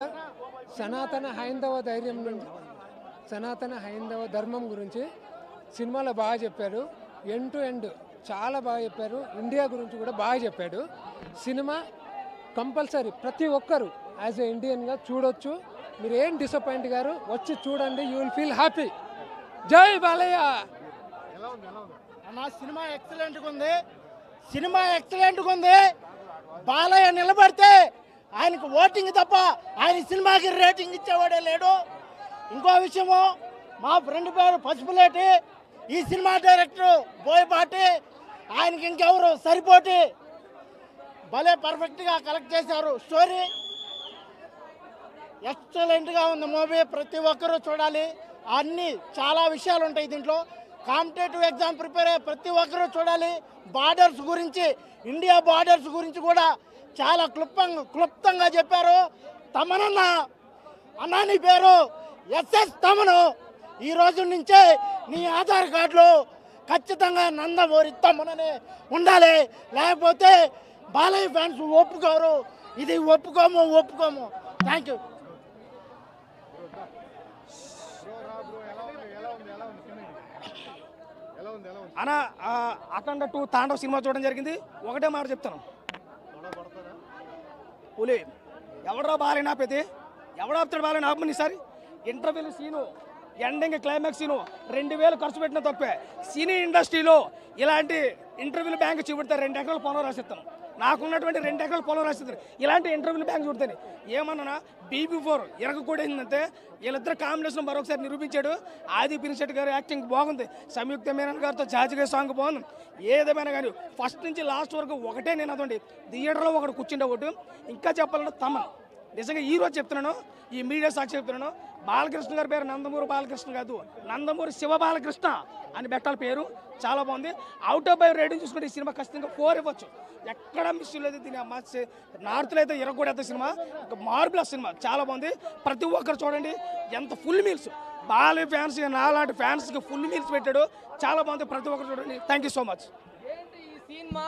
సనాతన హైందవ ధైర్యం నుంచి సనాతన హైందవ ధర్మం గురించి సినిమాలో బాగా చెప్పారు. ఎండ్ టు ఎండ్ చాలా బాగా చెప్పారు. ఇండియా గురించి కూడా బాగా చెప్పాడు. సినిమా కంపల్సరీ ప్రతి ఒక్కరు యాజ్ ఏ ఇండియన్గా చూడొచ్చు. మీరు ఏం డిసప్పాయింట్ గారు వచ్చి చూడండి, యూ విల్ ఫీల్ హ్యాపీ. జై బాలయ్య. అన్న సినిమా ఎక్సలెంట్గా ఉంది. సినిమా ఎక్సలెంట్గా ఉంది. బాలయ్య నిలబడితే ఆయనకు ఓటింగ్ తప్ప ఆయన సినిమాకి రేటింగ్ ఇచ్చేవాడే లేడు. ఇంకో విషయము, మా ఫ్రెండ్ పేరు పసుపులేటి, ఈ సినిమా డైరెక్టర్ బోయపాటి, ఆయనకి ఇంకెవరు సరిపోటి. భలే పర్ఫెక్ట్గా కలెక్ట్ చేశారు. స్టోరీ ఎక్సలెంట్గా ఉంది. మూవీ ప్రతి ఒక్కరూ చూడాలి. అన్నీ చాలా విషయాలు ఉంటాయి దీంట్లో. కాంపిటేటివ్ ఎగ్జామ్ ప్రిపేర్ అయ్యే ప్రతి ఒక్కరూ చూడాలి. బార్డర్స్ గురించి, ఇండియా బార్డర్స్ గురించి కూడా చాలా క్లుప్తంగా చెప్పారు. తమనన్న అన్నా, నీ పేరు ఎస్ఎస్ తమను. ఈ రోజు నుంచే నీ ఆధార్ కార్డులో ఖచ్చితంగా నందమూరి తమననే ఉండాలి, లేకపోతే బాలయ్య ఫ్యాన్స్ ఒప్పుకోరు. ఇది ఒప్పుకోము. Thank you. అన్న అఖండ 2 తాండవ్ సినిమా చూడడం జరిగింది. ఒకటే మాట చెప్తాను, పులి ఎవడరా బాలయ్య ఆపేది, ఎవడాపుతాడు బాలయ్య ఆపమని. ఈసారి ఇంటర్వ్యూలు సీను, ఎండింగ్ క్లైమాక్స్ సీను 2000 ఖర్చు పెట్టిన తప్పే. సినీ ఇండస్ట్రీలో ఇలాంటి ఇంటర్వ్యూలు బ్యాంక్ చూపెడితే 2 ఎకరాల పొలం రాసిస్తాను. నాకున్నటువంటి 2 ఎకరాల పొలం రాసిస్తాను. ఇలాంటి ఇంటర్వ్యూలు బ్యాంక్ చూడతాను. ఏమన్నా BB4 ఇరగకూడేందంటే వీళ్ళిద్దరు కాంబినేషన్ మరొకసారి నిరూపించాడు. ఆది పినిశెట్టి గారు యాక్టింగ్ బాగుంది. సంయుక్త మేనన్ గారితో జాజిగా సాంగ్ బాగుంది. ఏదేమైనా కానీ ఫస్ట్ నుంచి లాస్ట్ వరకు ఒకటే నేను అదండి, థియేటర్లో ఒకటి కూర్చుంటే ఒకటి. ఇంకా చెప్పాలంటే తమన్ నిజంగా ఈరోజు చెప్తున్నాను, ఈ మీడియా సాక్షి చెప్తున్నాను, బాలకృష్ణ గారి పేరు నందమూరి బాలకృష్ణ కాదు, నందమూరి శివ బాలకృష్ణ అని పెట్టాల పేరు. చాలా బాగుంది. అవుట్ ఆఫ్ 5 రేటింగ్ చూసుకుంటే ఈ సినిమా ఖచ్చితంగా 4 ఇవ్వచ్చు. ఎక్కడ మిస్ లేదు. దీని అమ్మ నార్త్లో అయితే ఇరగకూడదు సినిమా. మార్బులస్ సినిమా చాలా బాగుంది. ప్రతి ఒక్కరు చూడండి. ఎంత ఫుల్ మీల్స్ బాలయ్య ఫ్యాన్స్, నాలాంటి ఫ్యాన్స్కి ఫుల్ మీల్స్ పెట్టాడు. చాలా బాగుంది. ప్రతి ఒక్కరు చూడండి. Thank you so much. ఏంటి ఈ సినిమా